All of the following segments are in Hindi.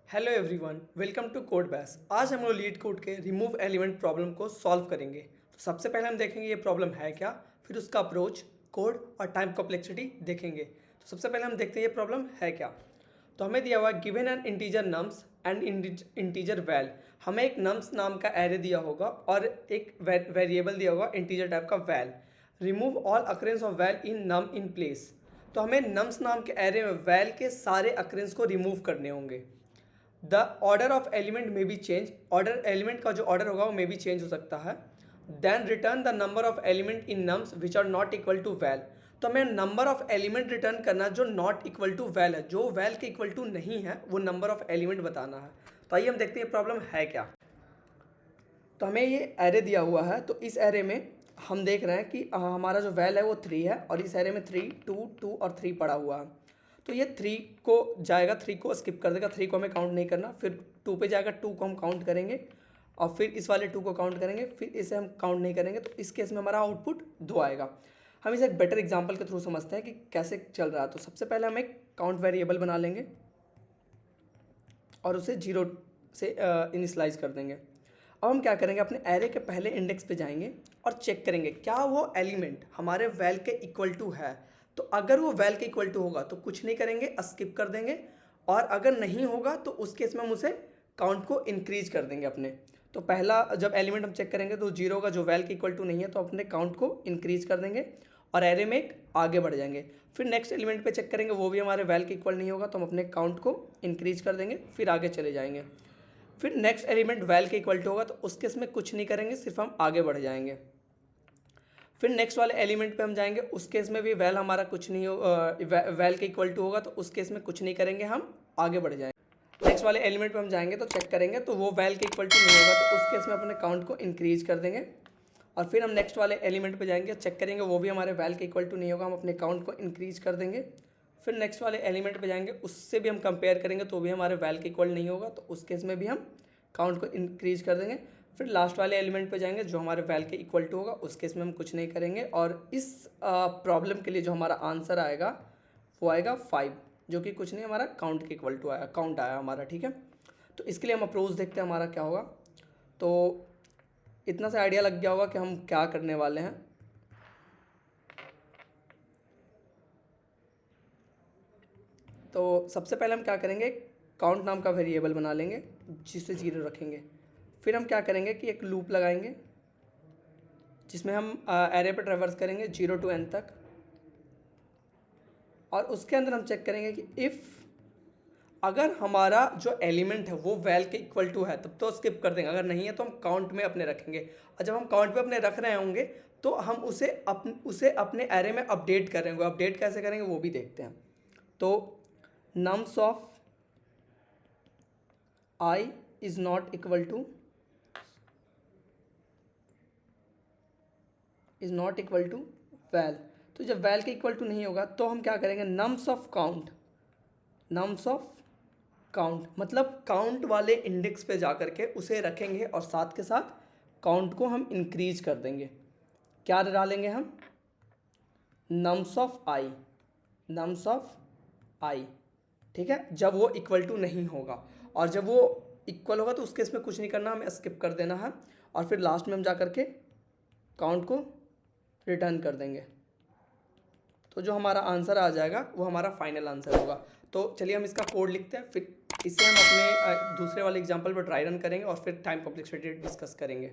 Hello everyone, welcome to code base. आज हम लोग लीड कोड के रिमूव एलिमेंट प्रॉब्लम को सॉल्व करेंगे। तो सबसे पहले हम देखेंगे ये प्रॉब्लम है क्या, फिर उसका अप्रोच, कोड और टाइम कॉम्प्लेक्सिटी देखेंगे। तो सबसे पहले हम देखते हैं ये प्रॉब्लम है क्या। तो हमें दिया हुआ given an integer nums and integer val. हमें एक नम्स नाम का एरे दिया होगा और एक वेरिएबल दिया होगा इंटीजर टाइप का val. Remove all occurrence of val in num in place. तो हमें नम्स नाम के एरे में वैल के सारे अकरेंस को रिमूव करने होंगे। द ऑर्डर ऑफ एलिमेंट में भी चेंज, ऑर्डर एलिमेंट का जो ऑर्डर होगा वो में भी चेंज हो सकता है। Then return the number of element in nums which are not equal to val. तो हमें नंबर ऑफ एलिमेंट रिटर्न करना जो नॉट इक्वल टू वैल है, जो वैल के इक्वल टू नहीं है वो नंबर ऑफ एलिमेंट बताना है। तो आइए हम देखते हैं प्रॉब्लम है क्या। तो हमें ये एरे दिया हुआ है, तो इस एरे में हम देख रहे हैं कि हमारा जो वैल है वो 3 है और इस एरे में 3, 2, 2 और 3 पड़ा हुआ है। तो ये 3 को जाएगा, 3 को स्किप कर देगा, 3 को हमें काउंट नहीं करना। फिर 2 पे जाएगा, 2 को हम काउंट करेंगे और फिर इस वाले 2 को काउंट करेंगे, फिर इसे हम काउंट नहीं करेंगे। तो इस केस में हमारा आउटपुट 2 आएगा। हम इसे एक बेटर एग्जांपल के थ्रू समझते हैं कि कैसे चल रहा है। तो सबसे पहले हम एक काउंट वेरिएबल बना लेंगे और उसे 0 से इनिशलाइज कर देंगे। अब हम क्या करेंगे, अपने एरे के पहले इंडेक्स पे जाएंगे और चेक करेंगे क्या वो एलिमेंट हमारे वैल के इक्वल टू है। तो अगर वो वैल के इक्वल टू होगा तो कुछ नहीं करेंगे, स्किप कर देंगे। और अगर नहीं होगा तो उस केस में हम उसे काउंट को इंक्रीज कर देंगे अपने। तो पहला जब एलिमेंट हम चेक करेंगे तो 0 होगा, जो वैल के इक्वल टू नहीं है, तो अपने काउंट को इंक्रीज कर देंगे और एरे में एक आगे बढ़ जाएंगे। फिर नेक्स्ट एलिमेंट पे चेक करेंगे, वो भी हमारे वैल के इक्वल नहीं होगा, तो हम अपने काउंट को इंक्रीज कर देंगे, फिर आगे चले जाएंगे। फिर नेक्स्ट एलिमेंट वैल के इक्वल टू होगा, तो उस केस में कुछ नहीं करेंगे, सिर्फ हम आगे बढ़ जाएंगे। फिर नेक्स्ट वाले एलिमेंट पे हम जाएंगे, उस केस में भी वैल हमारा कुछ नहीं वैल के इक्वल टू होगा, तो उस केस में कुछ नहीं करेंगे, हम आगे बढ़ जाएंगे। नेक्स्ट वाले एलिमेंट पे हम जाएंगे तो चेक करेंगे, तो वो वैल के इक्वल टू नहीं होगा, तो उस केस में अपने काउंट को इंक्रीज कर देंगे। और फिर हम नेक्स्ट वाले एलिमेंट पे जाएंगे, चेक करेंगे, वो भी हमारे वैल के इक्वल टू नहीं होगा, हम अपने काउंट को इंक्रीज कर देंगे। फिर नेक्स्ट वाले एलिमेंट पे जाएंगे, उससे भी हम कंपेयर करेंगे, तो भी हमारे वैल के इक्वल नहीं होगा, तो उस केस में भी हम काउंट को इंक्रीज कर देंगे। फिर लास्ट वाले एलिमेंट पे जाएंगे, जो हमारे वैल के इक्वल टू होगा, उस केस में हम कुछ नहीं करेंगे। और इस प्रॉब्लम के लिए जो हमारा आंसर आएगा वो आएगा 5, जो कि कुछ नहीं, हमारा काउंट के इक्वल टू आया, काउंट आया हमारा। ठीक है, तो इसके लिए हम अप्रोच देखते हैं हमारा क्या होगा। तो इतना सा आइडिया लग गया होगा कि हम क्या करने वाले हैं। तो सबसे पहले हम क्या करेंगे, काउंट नाम का वेरिएबल बना लेंगे जिसे 0 रखेंगे। फिर हम क्या करेंगे कि एक लूप लगाएंगे जिसमें हम एरे पर ट्रेवर्स करेंगे 0 to n तक, और उसके अंदर हम चेक करेंगे कि इफ़ अगर हमारा जो एलिमेंट है वो वैल के इक्वल टू है तब तो स्किप कर देंगे, अगर नहीं है तो हम काउंट में अपने रखेंगे। और जब हम काउंट पे अपने रख रहे होंगे तो हम उसे अपने एरे में अपडेट करेंगे। अपडेट कैसे करेंगे वो भी देखते हैं। तो nums of i is not equal to val. तो जब वैल के इक्वल टू नहीं होगा तो हम क्या करेंगे, नम्स ऑफ काउंट मतलब काउंट वाले इंडेक्स पे जा करके उसे रखेंगे और साथ के साथ काउंट को हम इंक्रीज कर देंगे। क्या डालेंगे हम, नम्स ऑफ आई। ठीक है, जब वो इक्वल टू नहीं होगा, और जब वो इक्वल होगा तो उस केस में कुछ नहीं करना, हमें स्किप कर देना है। और फिर लास्ट में हम जा करके काउंट को रिटर्न कर देंगे। तो जो हमारा आंसर आ जाएगा वो हमारा फाइनल आंसर होगा। तो चलिए हम इसका कोड लिखते हैं, फिर इसे हम अपने दूसरे वाले एग्जांपल पर ट्राई रन करेंगे और फिर टाइम कॉम्प्लेक्सिटी डिस्कस करेंगे।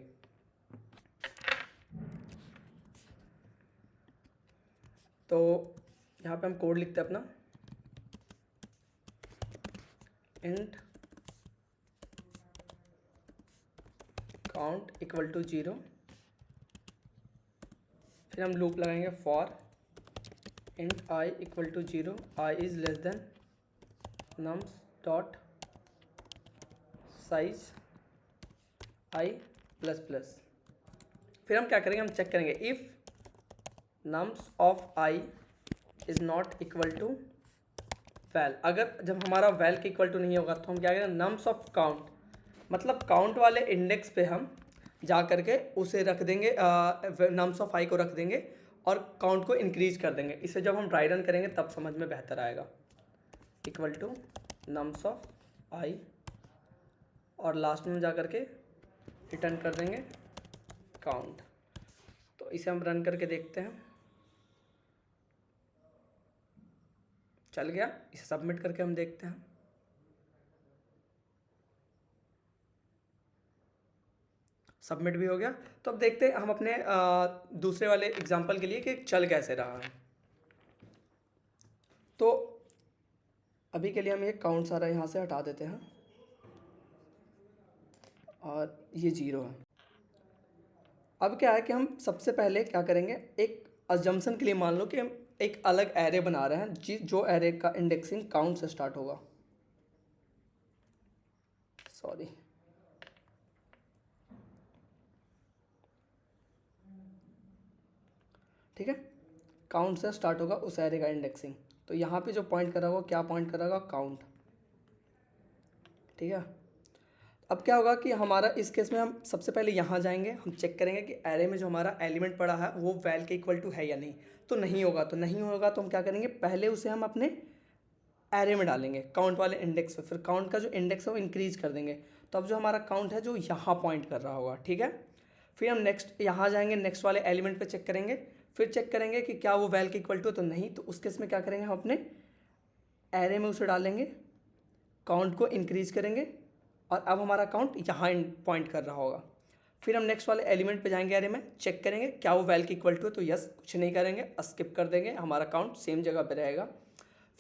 तो यहाँ पे हम कोड लिखते हैं अपना, इंट काउंट इक्वल टू 0। फिर हम लूप लगाएंगे for int i equal to 0, i is less than nums dot size i plus plus. फिर हम क्या करेंगे, हम चेक करेंगे if nums of i is not equal to val. अगर जब हमारा वैल के इक्वल टू नहीं होगा तो हम क्या करेंगे, नम्स ऑफ काउंट मतलब काउंट वाले इंडेक्स पे हम जा करके उसे रख देंगे, नम्स ऑफ आई को रख देंगे और काउंट को इंक्रीज कर देंगे। इसे जब हम ट्राई रन करेंगे तब समझ में बेहतर आएगा। इक्वल टू नम्स ऑफ आई और लास्ट में जा कर के रिटर्न कर देंगे काउंट। तो इसे हम रन करके देखते हैं, चल गया। इसे सबमिट करके हम देखते हैं। सबमिट भी हो गया। तो अब देखते हैं हम अपने दूसरे वाले एग्जांपल के लिए कि चल कैसे रहा है। तो अभी के लिए हम ये काउंट सारा यहाँ से हटा देते हैं और ये 0 है। अब क्या है कि हम सबसे पहले क्या करेंगे, एक अजम्पशन के लिए मान लो कि हम एक अलग एरे बना रहे हैं जो एरे का इंडेक्सिंग काउंट से स्टार्ट होगा। सॉरी, ठीक है, काउंट से स्टार्ट होगा उस एरे का इंडेक्सिंग। तो यहाँ पे जो पॉइंट करा होगा, क्या पॉइंट करा होगा, काउंट, ठीक है। अब क्या होगा कि हमारा इस केस में हम सबसे पहले यहाँ जाएंगे, हम चेक करेंगे कि एरे में जो हमारा एलिमेंट पड़ा है वो वैल के इक्वल टू है या नहीं। तो नहीं होगा, तो नहीं होगा तो हम क्या करेंगे, पहले उसे हम अपने एरे में डालेंगे काउंट वाले इंडेक्स पे, फिर काउंट का जो इंडेक्स है वो इंक्रीज कर देंगे। तो अब जो हमारा काउंट है जो यहाँ पॉइंट कर रहा होगा, ठीक है। फिर हम नेक्स्ट यहाँ जाएंगे, नेक्स्ट वाले एलिमेंट पे चेक करेंगे, फिर चेक करेंगे कि क्या वो वैल के इक्वल टू है, तो नहीं। तो उस केस में क्या करेंगे, हम अपने एरे में उसे डालेंगे, काउंट को इंक्रीज करेंगे और अब हमारा काउंट यहाँ पॉइंट कर रहा होगा। फिर हम नेक्स्ट वाले एलिमेंट पे जाएंगे, एरे में चेक करेंगे क्या वो वैल के इक्वल टू है, तो यस, कुछ नहीं करेंगे, स्किप कर देंगे, हमारा काउंट सेम जगह पे रहेगा।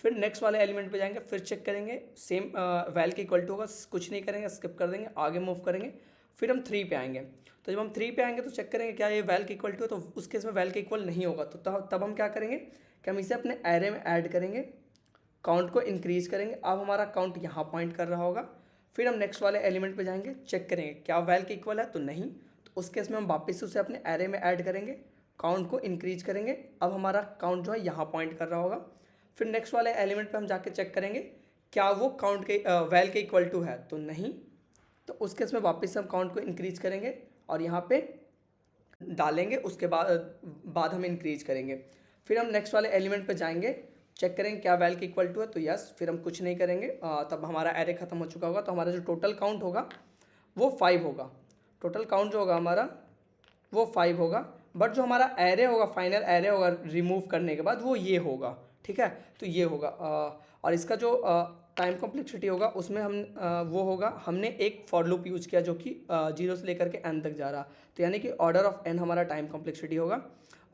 फिर नेक्स्ट वाले एलिमेंट पे जाएंगे, फिर चेक करेंगे सेम वैल के इक्वल टू होगा, कुछ नहीं करेंगे, स्किप कर देंगे, आगे मूव करेंगे। फिर हम 3 पे आएंगे, तो जब हम 3 पे आएंगे तो चेक करेंगे क्या ये वैल के इक्वल टू है, तो उस केस में वैल के इक्वल नहीं होगा। तो तब हम क्या करेंगे कि हम इसे अपने एरे में ऐड करेंगे, काउंट को इंक्रीज करेंगे, अब हमारा काउंट यहाँ पॉइंट कर रहा होगा। फिर हम नेक्स्ट वाले एलिमेंट पे जाएंगे, चेक करेंगे क्या वैल के इक्वल है, तो नहीं। तो उस केस में हम वापस से उसे अपने एरे में ऐड करेंगे, काउंट को इंक्रीज करेंगे, अब हमारा काउंट जो है यहाँ पॉइंट कर रहा होगा। फिर नेक्स्ट वाले एलिमेंट पे हम जाके चेक करेंगे क्या वो काउंट के वैल के इक्वल टू है, तो नहीं। तो उस केस में वापस से हम काउंट को इंक्रीज करेंगे और यहाँ पे डालेंगे, उसके बाद हम इंक्रीज करेंगे। फिर हम नेक्स्ट वाले एलिमेंट पे जाएंगे, चेक करेंगे क्या वैल के इक्वल टू है, तो यस, फिर हम कुछ नहीं करेंगे, तब हमारा एरे खत्म हो चुका होगा। तो हमारा जो टोटल काउंट होगा वो 5 होगा, टोटल काउंट जो होगा हमारा वो 5 होगा। बट जो हमारा एरे होगा, फाइनल एरे होगा रिमूव करने के बाद, वो ये होगा, ठीक है। तो ये होगा और इसका जो टाइम कॉम्प्लेक्सिटी होगा उसमें हम वो होगा, हमने एक फॉर लूप यूज किया जो कि 0 से लेकर के n तक जा रहा, तो यानी कि ऑर्डर ऑफ n हमारा टाइम कॉम्प्लेक्सिटी होगा।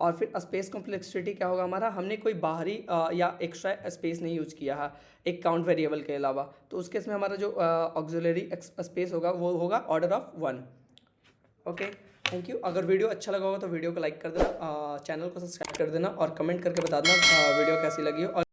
और फिर स्पेस कॉम्प्लेक्सिटी क्या होगा हमारा, हमने कोई बाहरी या एक्स्ट्रा स्पेस नहीं यूज किया है एक काउंट वेरिएबल के अलावा, तो उस केस में हमारा जो ऑक्सिलरी स्पेस होगा वो होगा order of 1। Okay, thank you. अगर वीडियो अच्छा लगा होगा तो वीडियो को लाइक कर देना, चैनल को सब्सक्राइब कर देना और कमेंट करके बता देना वीडियो कैसी लगी हो। और